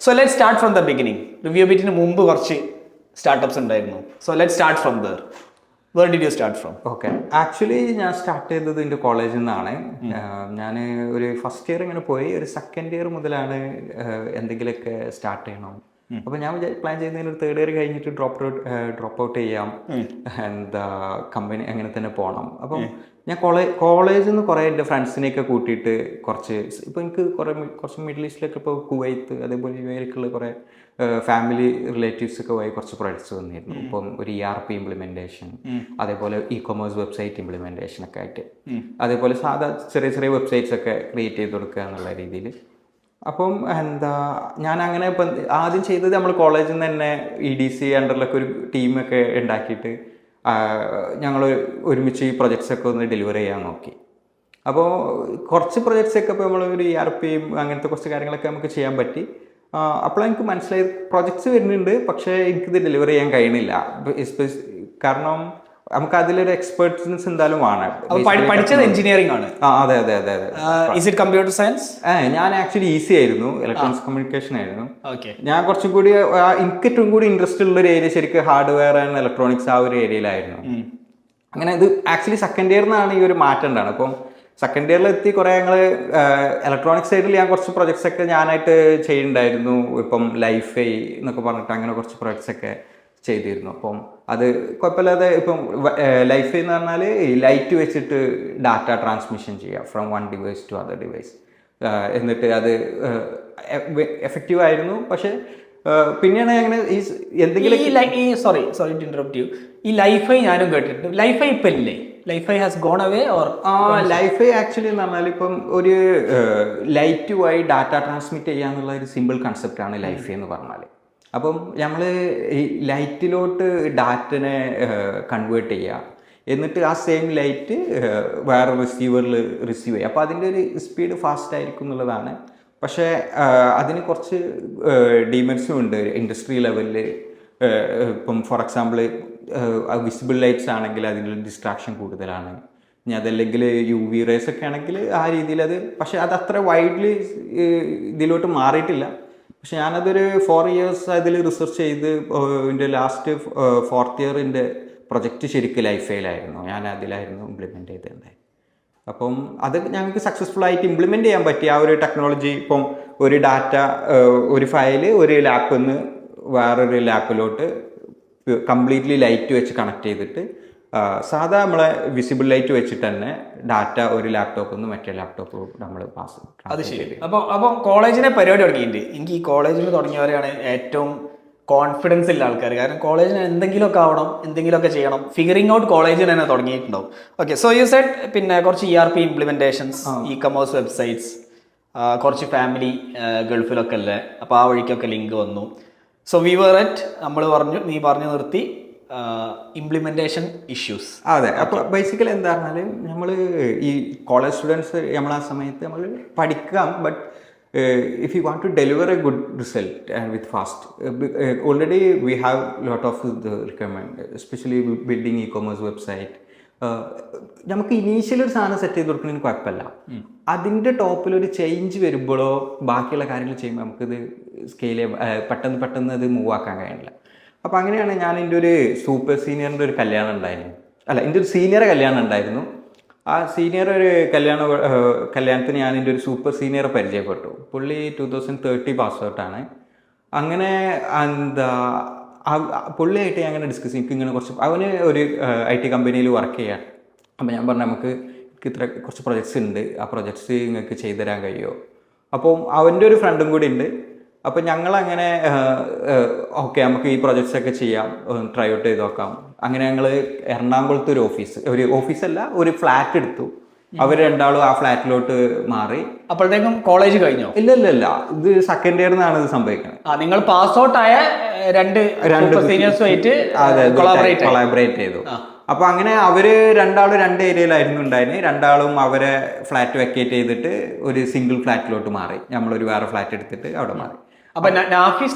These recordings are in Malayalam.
So let start from the beginning. Review ബിറ്റിന് മുമ്പ് കുറച്ച് സ്റ്റാർട്ടപ്സ് ഉണ്ടായിരുന്നു. So let start from there. Where did you start from? Okay, actually ഞാൻ സ്റ്റാർട്ട് ചെയ്തത് എൻ്റെ കോളേജിൽ നിന്നാണ്. ഞാൻ ഒരു ഫസ്റ്റ് ഇയർ ഇങ്ങനെ പോയി, ഒരു സെക്കൻഡ് ഇയർ മുതലാണ് എന്തെങ്കിലുമൊക്കെ സ്റ്റാർട്ട് ചെയ്യണം. അപ്പോൾ ഞാൻ പ്ലാൻ ചെയ്യുന്നതിന് ഒരു തേർഡ് ഇയർ കഴിഞ്ഞിട്ട് ഡ്രോപ്പ് ഔട്ട് ചെയ്യാം, എന്താ കമ്പനി അങ്ങനെ തന്നെ പോകണം. അപ്പം ഞാൻ കോളേജിൽ നിന്ന് കുറേ എൻ്റെ ഫ്രണ്ട്സിനെയൊക്കെ കൂട്ടിയിട്ട് കുറച്ച് ഇപ്പോൾ എനിക്ക് കുറച്ച് മിഡിൽ ഈസ്റ്റിലൊക്കെ ഇപ്പോൾ കുവൈത്ത് അതേപോലെ യുഎയിലേക്കുള്ള കുറേ ഫാമിലി റിലേറ്റീവ്സ് ഒക്കെ വഴി കുറച്ച് പ്രൊജക്ട്സ് വന്നിരുന്നു. ഇപ്പം ഒരു ERP ഇംപ്ലിമെൻറ്റേഷൻ, അതേപോലെ ഇ-കൊമേഴ്സ് വെബ്സൈറ്റ് ഇംപ്ലിമെൻറ്റേഷൻ ഒക്കെ ആയിട്ട്, അതേപോലെ സാധാ ചെറിയ ചെറിയ വെബ്സൈറ്റ്സ് ഒക്കെ ക്രിയേറ്റ് ചെയ്ത് കൊടുക്കുക എന്നുള്ള രീതിയിൽ. അപ്പം എന്താ ഞാൻ അങ്ങനെ ഇപ്പം ആദ്യം ചെയ്തത് നമ്മൾ കോളേജിൽ നിന്ന് തന്നെ EDC അണ്ടറിലൊക്കെ ഒരു ടീമൊക്കെ ഉണ്ടാക്കിയിട്ട് ഞങ്ങൾ ഒരുമിച്ച് ഈ പ്രൊജക്ട്സൊക്കെ ഒന്ന് ഡെലിവർ ചെയ്യാൻ നോക്കി. അപ്പോൾ കുറച്ച് പ്രൊജക്ട്സൊക്കെ ഇപ്പോൾ നമ്മൾ ഒരു ERPയും അങ്ങനത്തെ കുറച്ച് കാര്യങ്ങളൊക്കെ നമുക്ക് ചെയ്യാൻ പറ്റി. അപ്പോഴാണ് എനിക്ക് മനസ്സിലായത് പ്രൊജക്ട്സ് വരുന്നുണ്ട്, പക്ഷേ എനിക്കിത് ഡെലിവർ ചെയ്യാൻ കഴിയണില്ല. കാരണം നമുക്ക് അതിലൊരു എക്സ്പെർട്ട്നെസ് എന്തായാലും വേണം. പഠിച്ചത് എഞ്ചിനീയറിംഗ് ആണ്. അതെ അതെ അതെ അതെ. Is it computer science? ഞാൻ ആക്ച്വലി ഈസി ആയിരുന്നു, ഇലക്ട്രോണിക്സ് കമ്മ്യൂണിക്കേഷൻ ആയിരുന്നു. ഓക്കെ. ഞാൻ കുറച്ചും കൂടി എനിക്ക് ഏറ്റവും കൂടി ഇൻട്രസ്റ്റ് ഉള്ള ഒരു ഏരിയ ശരിക്കും ഹാർഡ്വെയർ ആൻഡ് ഇലക്ട്രോണിക്സ് ആ ഒരു ഏരിയയിലായിരുന്നു. അങ്ങനെ ഇത് ആക്ച്വലി സെക്കൻഡ് ഇയറിനാണ് ഈ ഒരു മാറ്റം ഉണ്ടാണ്. അപ്പം സെക്കൻഡ് ഇയറിലെത്തി കുറേ ഞങ്ങൾ ഇലക്ട്രോണിക്സ് സൈഡിൽ ഞാൻ കുറച്ച് പ്രൊജക്ട്സ് ഒക്കെ ഞാനായിട്ട് ചെയ്യുന്നുണ്ടായിരുന്നു. ഇപ്പം ലൈഫൈ എന്നൊക്കെ പറഞ്ഞിട്ട് അങ്ങനെ കുറച്ച് പ്രൊജക്ട്സ് ഒക്കെ ചെയ്തിരുന്നു. അപ്പം അത് കുഴപ്പമില്ലാതെ. ഇപ്പം ലൈഫൈ എന്ന് പറഞ്ഞാൽ ലൈറ്റ് വെച്ചിട്ട് ഡാറ്റ ട്രാൻസ്മിഷൻ ചെയ്യുക from one device to other device. എന്നിട്ട് അത് എഫക്റ്റീവ് ആയിരുന്നു. പക്ഷേ പിന്നെയാണ് അങ്ങനെ ഈ എന്തെങ്കിലും സോറി ടു ഇന്ററപ്റ്റ് യു, ഈ ലൈഫൈ ഞാനും കേട്ടിട്ടുണ്ട്. ലൈഫൈ ഇപ്പം ഇല്ലേ? LiFi has gone away or? LiFi actually എന്ന് പറഞ്ഞാൽ ഇപ്പം ഒരു ലൈറ്റ് വഴി ഡാറ്റ ട്രാൻസ്മിറ്റ് ചെയ്യുക എന്നുള്ള ഒരു സിമ്പിൾ കൺസെപ്റ്റാണ് ലൈഫൈ എന്ന് പറഞ്ഞാൽ. അപ്പം നമ്മൾ ഈ ലൈറ്റിലോട്ട് ഡാറ്റനെ കൺവേർട്ട് ചെയ്യുക, എന്നിട്ട് ആ സെയിം ലൈറ്റ് വേറെ റിസീവറിൽ റിസീവ് ചെയ്യുക. അപ്പോൾ അതിൻ്റെ ഒരു സ്പീഡ് ഫാസ്റ്റ് ആയിരിക്കും എന്നുള്ളതാണ്. പക്ഷേ അതിന് കുറച്ച് ഡിമെറിറ്റ്സും ഉണ്ട് ഇൻഡസ്ട്രി ലെവലിൽ. ഇപ്പം ഫോർ എക്സാമ്പിൾ വിസിബിൾ ലൈറ്റ്സ് ആണെങ്കിൽ അതിൽ ഡിസ്ട്രാക്ഷൻ കൂടുതലാണ്. ഇനി അതല്ലെങ്കിൽ UV റേസ് ഒക്കെ ആണെങ്കിൽ ആ രീതിയിൽ അത്, പക്ഷേ അത് അത്ര വൈഡ്ലി ഇതിലോട്ട് മാറിയിട്ടില്ല. പക്ഷെ ഞാനതൊരു 4 years അതിൽ റിസർച്ച് ചെയ്ത് എൻ്റെ ലാസ്റ്റ് 4th ഇയറിൻ്റെ പ്രൊജക്റ്റ് ശരിക്കും ലൈഫൈലായിരുന്നു. ഞാൻ അതിലായിരുന്നു ഇംപ്ലിമെൻറ്റ് ചെയ്തിട്ടുണ്ടായി. അപ്പം അത് ഞങ്ങൾക്ക് സക്സസ്ഫുൾ ആയിട്ട് ഇംപ്ലിമെൻറ്റ് ചെയ്യാൻ പറ്റി ആ ഒരു ടെക്നോളജി. ഇപ്പം ഒരു ഡാറ്റ ഒരു ഫയല് ഒരു ലാപ്പിൽ നിന്ന് വേറൊരു ലാപ്പിലോട്ട് കംപ്ലീറ്റ്ലി ലൈറ്റ് വെച്ച് കണക്ട് ചെയ്തിട്ട് സാധാ നമ്മളെ വിസിബിൾ ലൈറ്റ് വെച്ചിട്ട് തന്നെ ഡാറ്റ ഒരു ലാപ്ടോപ്പിൽ നിന്ന് മറ്റേ ലാപ്ടോപ്പ് നമ്മൾ പാസ്. അത് ശരി. അപ്പോൾ കോളേജിനെ പരിപാടി തുടങ്ങിയിട്ടുണ്ട്. എനിക്ക് ഈ കോളേജിൽ തുടങ്ങിയവരെയാണ് ഏറ്റവും കോൺഫിഡൻസ് ഉള്ള ആൾക്കാർ. കാരണം കോളേജിന് എന്തെങ്കിലുമൊക്കെ ആവണം, എന്തെങ്കിലുമൊക്കെ ചെയ്യണം. ഫിഗറിംഗ് ഔട്ട് കോളേജിൽ തന്നെ തുടങ്ങിയിട്ടുണ്ടാവും. ഓക്കെ, സോ യു സെഡ് പിന്നെ കുറച്ച് ERP ഇംപ്ലിമെൻറ്റേഷൻസ്, ഇ-കൊമേഴ്സ് വെബ്സൈറ്റ്സ്, കുറച്ച് ഫാമിലി ഗൾഫിലൊക്കെ അല്ലേ, അപ്പോൾ ആ വഴിക്കൊക്കെ ലിങ്ക് വന്നു. സോ വി വർ അറ്റ് നീ പറഞ്ഞു നിർത്തി ഇംപ്ലിമെൻറ്റേഷൻ ഇഷ്യൂസ്. അതെ. അപ്പോൾ ബേസിക്കലി എന്താ പറഞ്ഞാൽ നമ്മൾ ഈ കോളേജ് സ്റ്റുഡൻസ് നമ്മൾ ആ സമയത്ത് നമ്മൾ പഠിക്കാം, but if you want to deliver a good result and with fast, already we have lot of the requirement, especially building e-commerce website. നമുക്ക് ഇനീഷ്യൽ ഒരു സാധനം സെറ്റ് ചെയ്ത് കൊടുക്കുന്നതിന് കുഴപ്പമില്ല. അതിൻ്റെ ടോപ്പിൽ ഒരു ചേഞ്ച് വരുമ്പോഴോ ബാക്കിയുള്ള കാര്യങ്ങൾ ചെയ്യുമ്പോൾ നമുക്കിത് സ്കെയിൽ പെട്ടെന്ന് അത് മൂവ് ആക്കാൻ കഴിയില്ല. അപ്പോൾ അങ്ങനെയാണ് ഞാൻ എൻ്റെ ഒരു സൂപ്പർ സീനിയറിൻ്റെ ഒരു കല്യാണം ഉണ്ടായിരുന്നു. എൻ്റെ ഒരു സീനിയറെ കല്യാണം ഉണ്ടായിരുന്നു. ആ സീനിയർ ഒരു കല്യാണത്തിന് ഞാൻ എൻ്റെ ഒരു സൂപ്പർ സീനിയറെ പരിചയപ്പെട്ടു. പുള്ളി 2030 പാസ് ഔട്ടാണ്. അങ്ങനെ എന്താ പുള്ളിയായിട്ട് ഞാൻ അങ്ങനെ ഡിസ്കസ് ചെയ്യും. ഇങ്ങനെ കുറച്ച് അവന് ഒരു IT കമ്പനിയിൽ വർക്ക് ചെയ്യാൻ. അപ്പോൾ ഞാൻ പറഞ്ഞു നമുക്ക് ഇത്ര കുറച്ച് പ്രൊജക്ട്സ് ഉണ്ട്, ആ പ്രൊജക്ട്സ് നിങ്ങൾക്ക് ചെയ്തു തരാൻ കഴിയുമോ? അപ്പോൾ അവൻ്റെ ഒരു ഫ്രണ്ടും കൂടി ഉണ്ട്. അപ്പോൾ ഞങ്ങളങ്ങനെ ഓക്കെ നമുക്ക് ഈ പ്രൊജക്ട്സ് ഒക്കെ ചെയ്യാം, ട്രൈ ഔട്ട് ചെയ്ത് നോക്കാം. അങ്ങനെ ഞങ്ങൾ എറണാകുളത്ത് ഒരു ഓഫീസല്ല ഒരു ഫ്ലാറ്റ് എടുത്തു. അവർ രണ്ടാളും ആ ഫ്ലാറ്റിലോട്ട് മാറി. അപ്പോഴത്തേക്കും കോളേജ് കഴിഞ്ഞോ? ഇല്ല, ഇത് സെക്കൻഡ് ഇയറിനാണ് ഇത് സംഭവിക്കുന്നത്. നിങ്ങൾ പാസ് ഔട്ട് ആയ രണ്ട് സീനിയേഴ്സുമായിട്ട് കൊളാബറേറ്റ് ചെയ്തു. അപ്പോൾ അങ്ങനെ അവർ രണ്ടാളും 2 ഏരിയയിലായിരുന്നു ഉണ്ടായിരുന്നത്. രണ്ടാളും അവരെ ഫ്ലാറ്റ് വെക്കേറ്റ് ചെയ്തിട്ട് ഒരു സിംഗിൾ ഫ്ലാറ്റിലോട്ട് മാറി. നമ്മളൊരു വേറെ ഫ്ലാറ്റ് എടുത്തിട്ട് അവിടെ മാറി.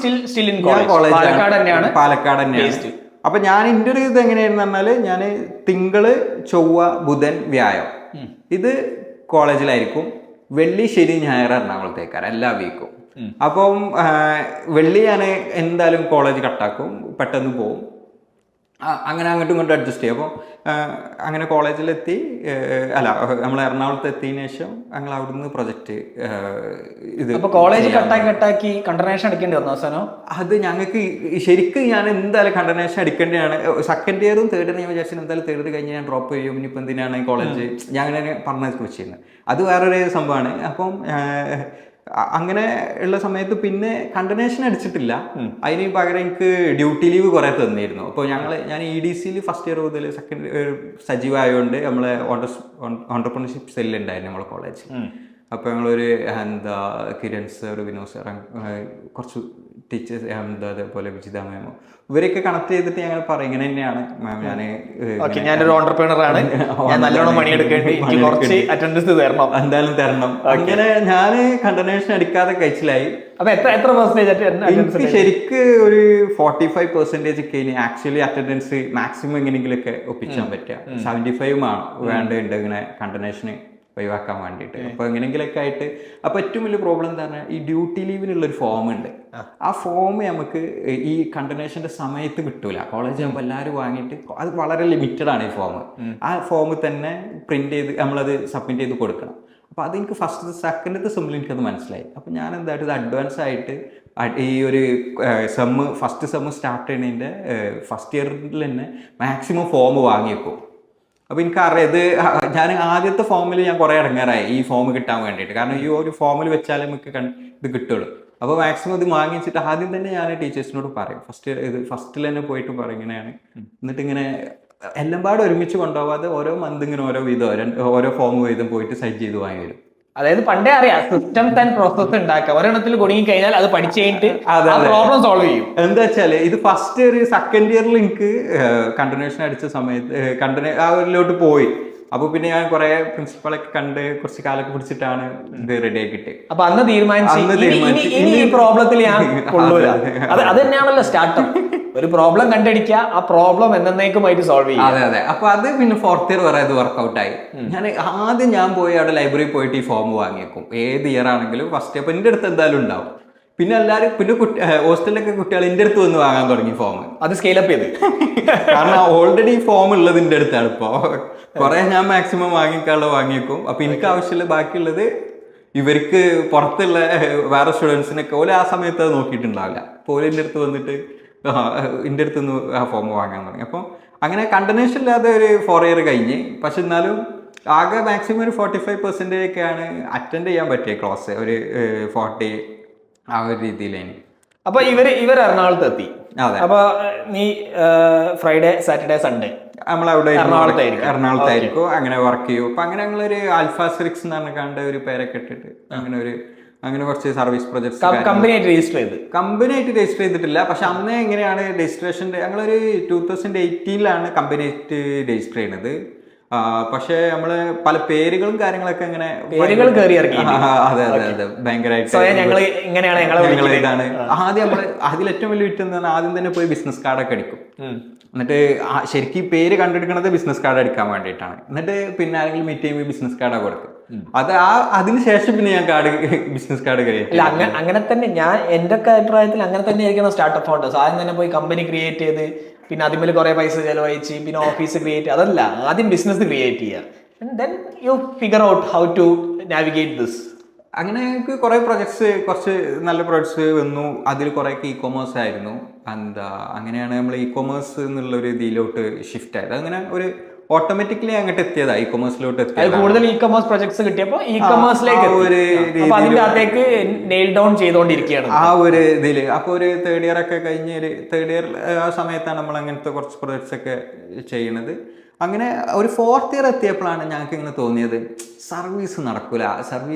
പാലക്കാട് തന്നെയാണ്. അപ്പൊ ഞാൻ എൻ്റെ ഒരു ഇത് എങ്ങനെയായിരുന്നു പറഞ്ഞാല് ഞാൻ തിങ്കള് ചൊവ്വ ബുധൻ വ്യാഴം ഇത് കോളേജിലായിരിക്കും. വെള്ളി ശനി ഞായർ എറണാകുളത്തേക്കാണ് എല്ലാ വീക്കും. അപ്പം വെള്ളി ഞാൻ എന്തായാലും കോളേജ് കട്ടാക്കും, പെട്ടെന്ന് പോവും, അങ്ങനെ അങ്ങോട്ടും ഇങ്ങോട്ടും അഡ്ജസ്റ്റ് ചെയ്യും. അപ്പോൾ അങ്ങനെ കോളേജിലെത്തി, അല്ല നമ്മൾ എറണാകുളത്ത് എത്തിയതിനു ശേഷം ഞങ്ങൾ അവിടുന്ന് പ്രൊജക്റ്റ് ഇത്. അപ്പോൾ കോളേജ് കട്ടാക്കി കണ്ടർനേഷൻ അടിക്കേണ്ടി വന്നു അവസാനം? അത് ഞങ്ങൾക്ക് ശരിക്കും ഞാൻ എന്തായാലും കണ്ടർനേഷൻ അടിക്കേണ്ടതാണ്. സെക്കൻഡ് ഇയറും തേർഡ് ഇയർ ഞാൻ വിചാരിച്ചത് എന്തായാലും തേർഡ് ഇയർ കഴിഞ്ഞ് ഞാൻ ഡ്രോപ്പ് ചെയ്യും, ഇനിയിപ്പോൾ എന്തിനാണ് കോളേജ്, ഞാൻ അങ്ങനെ പറഞ്ഞത് വെച്ചിരുന്നത്. അത് വേറൊരു സംഭവമാണ്. അപ്പം അങ്ങനെ ഉള്ള സമയത്ത് പിന്നെ കണ്ടർനേഷൻ അടിച്ചിട്ടില്ല, അതിന് പകരം എനിക്ക് ഡ്യൂട്ടി ലീവ് കുറേ തന്നിരുന്നു. അപ്പോൾ ഞാൻ EDCയിൽ ഫസ്റ്റ് ഇയർ മുതൽ സെക്കൻഡ് ഇയർ സജീവമായതുകൊണ്ട് നമ്മളെ ഓണ്ടർപ്രണർഷിപ്പ് സെല്ലുണ്ടായിരുന്നു നമ്മളെ കോളേജ്. അപ്പോൾ ഞങ്ങളൊരു കിരൺ സർ, വിനോദ് സാർ, കുറച്ച് ടീച്ചേഴ്സ്, അതേപോലെ വിജിത മാമോ, ഇവരൊക്കെ കണക്ട് ചെയ്തിട്ട് ഞങ്ങൾ പറയും ഇങ്ങനെ തന്നെയാണ് മാം, ഞാനൊരു ഓണ്ടർപ്രണർ ആണ്, ഞാൻ നല്ലോണം പണിയെടുക്കേണ്ടി, എനിക്ക് കുറച്ച് അറ്റൻഡൻസ് തരണം, എന്തായാലും തരണം. അങ്ങനെ ഞാൻ കണ്ടർനേഷൻ അടിക്കാതെ കഴിച്ചിലായി. അപ്പൊ എത്ര പെർസെന്റേജ്? എനിക്ക് ശരിക്ക് ഒരു 45% കഴിഞ്ഞ് ആക്ച്വലി അറ്റൻഡൻസ് മാക്സിമം എങ്ങനെയെങ്കിലൊക്കെ ഒപ്പിച്ചാൻ പറ്റുക. 75 ആണ് വേണ്ടതുണ്ട് ഇങ്ങനെ കണ്ടർനേഷന് ഒഴിവാക്കാൻ വേണ്ടിയിട്ട്. അപ്പോൾ എങ്ങനെയെങ്കിലൊക്കെ ആയിട്ട്. അപ്പോൾ ഏറ്റവും വലിയ പ്രോബ്ലം എന്താ പറഞ്ഞാൽ ഈ ഡ്യൂട്ടി ലീവിനുള്ളൊരു ഫോം ഉണ്ട്. ആ ഫോം നമുക്ക് ഈ കണ്ടർനേഷൻ്റെ സമയത്ത് കിട്ടൂല. കോളേജ് ആകുമ്പോൾ എല്ലാവരും വാങ്ങിയിട്ട്, അത് വളരെ ലിമിറ്റഡ് ആണ് ഈ ഫോം. ആ ഫോം തന്നെ പ്രിന്റ് ചെയ്ത് നമ്മളത് സബ്മിറ്റ് ചെയ്ത് കൊടുക്കണം. അപ്പോൾ അതെനിക്ക് സെക്കൻഡത്തെ സെമ്മിൽ എനിക്കത് മനസ്സിലായി. അപ്പോൾ ഞാൻ എന്തായിട്ട് ഇത് അഡ്വാൻസ് ആയിട്ട് ഈ ഒരു ഫസ്റ്റ് സെമ്മ് സ്റ്റാർട്ട് ചെയ്യുന്നതിൻ്റെ ഫസ്റ്റ് ഇയറിൽ തന്നെ മാക്സിമം ഫോം വാങ്ങി വെക്കും. അപ്പോൾ എനിക്കറിയാം ഇത്, ഞാൻ ആദ്യത്തെ ഫോമിൽ ഞാൻ കുറേ ഇടങ്ങേറായി ഈ ഫോം കിട്ടാൻ വേണ്ടിയിട്ട്. കാരണം ഈ ഒരു ഫോമിൽ വെച്ചാലേ നമുക്ക് ഇത് കിട്ടുള്ളൂ. അപ്പോൾ മാക്സിമം ഇത് വാങ്ങി വെച്ചിട്ട് ആദ്യം തന്നെ ഞാൻ ടീച്ചേഴ്സിനോട് പറയും, ഫസ്റ്റിൽ തന്നെ പോയിട്ട് പറയും ഇങ്ങനെയാണ്. എന്നിട്ട് ഇങ്ങനെ എല്ലാം പാടെ ഒരുമിച്ച് കൊണ്ടുപോകാതെ ഓരോ മന്ത് ഇങ്ങനെ ഓരോ ഫോം വീതം പോയിട്ട് സൈറ്റ് ചെയ്ത് വാങ്ങി വരും. അതായത് പണ്ടേ അറിയാം സിസ്റ്റംസ് ആൻഡ് പ്രോസസ് ഉണ്ടാക്കുക, ഒരെണ്ണത്തിൽ കുടുങ്ങി കഴിഞ്ഞാൽ അത് പഠിച്ചു കഴിഞ്ഞിട്ട് പ്രോബ്ലം സോൾവ് ചെയ്യും. എന്താ വെച്ചാല് ഇത് ഫസ്റ്റ് ഇയർ സെക്കൻഡ് ഇയറിൽ എനിക്ക് കണ്ടിന്യൂഷൻ അടിച്ച സമയത്ത് ആ ഒരിലോട്ട് പോയി. അപ്പൊ പിന്നെ ഞാൻ കുറെ പ്രിൻസിപ്പളൊക്കെ കണ്ട് കുറച്ച് കാലൊക്കെ പിടിച്ചിട്ടാണ് ഇത് റെഡി ആക്കിയിട്ട്. അപ്പൊ അന്ന് തീരുമാനിച്ചു ഈ പ്രോബ്ലത്തിൽ ഞാൻ കൊള്ളൂല. അത് തന്നെയാണല്ലോ സ്റ്റാർട്ടപ്പ്. ഒരു പ്രോബ്ലം കണ്ടുപിടിക്കുക, ആ പ്രോബ്ലം എന്നേക്കുമായിട്ട് സോൾവ് ചെയ്യുക. അതെ അതെ. അപ്പൊ അത് പിന്നെ ഫോർത്ത് ഇയർ വരെ അത് വർക്ക്ഔട്ടായി. ഞാൻ പോയി അവിടെ ലൈബ്രറിയിൽ പോയിട്ട് ഈ ഫോം വാങ്ങിയേക്കും. ഏത് ഇയർ ആണെങ്കിലും ഫസ്റ്റ്. അപ്പൊ എന്റെ അടുത്ത് എന്തായാലും ഉണ്ടാവും. പിന്നെ എല്ലാവരും പിന്നെ ഹോസ്റ്റലിലൊക്കെ കുട്ടികൾ എൻ്റെ അടുത്ത് വന്ന് വാങ്ങാൻ തുടങ്ങി ഫോം. അത് സ്കെയിലപ്പ് ചെയ്ത്. കാരണം ഓൾറെഡി ഫോം ഉള്ളത് എൻ്റെ അടുത്താണ്. ഇപ്പോൾ കുറെ ഞാൻ മാക്സിമം വാങ്ങിയേക്കും. അപ്പൊ എനിക്ക് ആവശ്യമുള്ള ബാക്കിയുള്ളത് ഇവർക്ക് പുറത്തുള്ള വേറെ സ്റ്റുഡൻസിനൊക്കെ ഓല ആ സമയത്ത് അത് നോക്കിയിട്ടുണ്ടാവില്ല. അപ്പോൾ എൻ്റെ അടുത്ത് വന്നിട്ട് എൻ്റെ അടുത്ത് നിന്ന് ആ ഫോം വാങ്ങാൻ തുടങ്ങി. അപ്പോൾ അങ്ങനെ കണ്ടിന്യൂഷൻ ഇല്ലാതെ ഒരു 4 ഇയർ കഴിഞ്ഞ്. പക്ഷെ എന്നാലും ആകെ മാക്സിമം ഒരു 45% ഒക്കെയാണ് അറ്റൻഡ് ചെയ്യാൻ പറ്റിയ ക്ലാസ്. ഒരു 40 ആ ഒരു രീതിയിലേന്. അപ്പൊ ഇവർ എറണാകുളത്ത് എത്തി. അപ്പൊ നീ ഫ്രൈഡേ സാറ്റർഡേ സൺഡേ നമ്മളവിടെ എറണാകുളത്തായിരിക്കും അങ്ങനെ വർക്ക് ചെയ്യും. അപ്പൊ അങ്ങനെ ഞങ്ങളൊരു ആൽഫാസിറിക്സ് എന്ന് പറഞ്ഞ ഒരു പേരൊക്കെ ഇട്ടിട്ട് അങ്ങനെ കുറച്ച് സർവീസ് പ്രൊജക്ട്സ് കമ്പനിയായിട്ട് രജിസ്റ്റർ ചെയ്തിട്ടില്ല. പക്ഷെ അന്ന് എങ്ങനെയാണ് രജിസ്ട്രേഷൻ്റെ, ഞങ്ങളൊരു 2018 കമ്പനിയായിട്ട് രജിസ്റ്റർ ചെയ്യുന്നത്. പക്ഷെ നമ്മള് പല പേരുകളും കാര്യങ്ങളൊക്കെ ഇങ്ങനെ അതെ ഭയങ്കരമായിട്ട് ഇതാണ്. ആദ്യം നമ്മള് അതിലേറ്റവും വലിയ വിറ്റ് എന്താണ്, ആദ്യം തന്നെ പോയി ബിസിനസ് കാർഡൊക്കെ അടിക്കും. എന്നിട്ട് ശരിക്കും പേര് കണ്ടെടുക്കുന്നത് ബിസിനസ് കാർഡ് അടിക്കാൻ വേണ്ടിയിട്ടാണ്. എന്നിട്ട് പിന്നെ ആരെങ്കിലും മീറ്റ് ചെയ്യുമ്പോൾ ബിസിനസ് കാർഡാണ് കൊടുക്കും. അതിനുശേഷം പിന്നെ ഞാൻ ബിസിനസ് കാർഡ് ക്രിയേറ്റ്. അങ്ങനെ തന്നെ ഞാൻ എന്റെ ഒക്കെ അഭിപ്രായത്തിൽ അങ്ങനെ തന്നെ ആയിരിക്കണം സ്റ്റാർട്ടപ്പ് ഫോണ്ടേഴ്സ്. ആദ്യം തന്നെ പോയി കമ്പനി ക്രിയേറ്റ് ചെയ്ത് പിന്നെ അതിൽ കുറെ പൈസ ചെലവഴിച്ച് പിന്നെ ഓഫീസ് ക്രിയേറ്റ്. അതല്ല, ആദ്യം ബിസിനസ് ക്രിയേറ്റ് ചെയ്യുക. Then you figure out how to navigate this. അങ്ങനെ എനിക്ക് കുറേ കുറച്ച് നല്ല പ്രൊജക്ട്സ് വന്നു. അതിൽ കുറേ ഇ-കൊമേഴ്സ് ആയിരുന്നു. അങ്ങനെയാണ് നമ്മൾ ഇ-കൊമേഴ്സ് എന്നുള്ള ഒരു ഇതിലോട്ട് ഷിഫ്റ്റ് ആയത്. അങ്ങനെ ഒരു ഓട്ടോമാറ്റിക്കലി അങ്ങോട്ട് എത്തിയതാ ഇ-കൊമേഴ്സിലോട്ട് എത്തിയത്. കൂടുതൽ ഇ-കൊമേഴ്സ് പ്രൊജക്ട്സ് കിട്ടിയപ്പോൾ ഇ-കൊമേഴ്സിലേക്ക് അതിനകത്തേക്ക് നെയിൽ ഡൗൺ ചെയ്തുകൊണ്ടിരിക്കുകയാണ് ആ ഒരു ഇതില്. അപ്പോൾ ഒരു തേർഡ് ഇയർ ഒക്കെ കഴിഞ്ഞ് തേർഡ് ഇയർ ആ സമയത്താണ് നമ്മൾ അങ്ങനത്തെ കുറച്ച് പ്രൊജക്ട്സ് ഒക്കെ ചെയ്യണത്. അങ്ങനെ ഒരു 4th ഇയർ എത്തിയപ്പോഴാണ് ഞങ്ങൾക്ക് ഇങ്ങനെ തോന്നിയത് സർവീസ് നടക്കൂല. സർവീസ്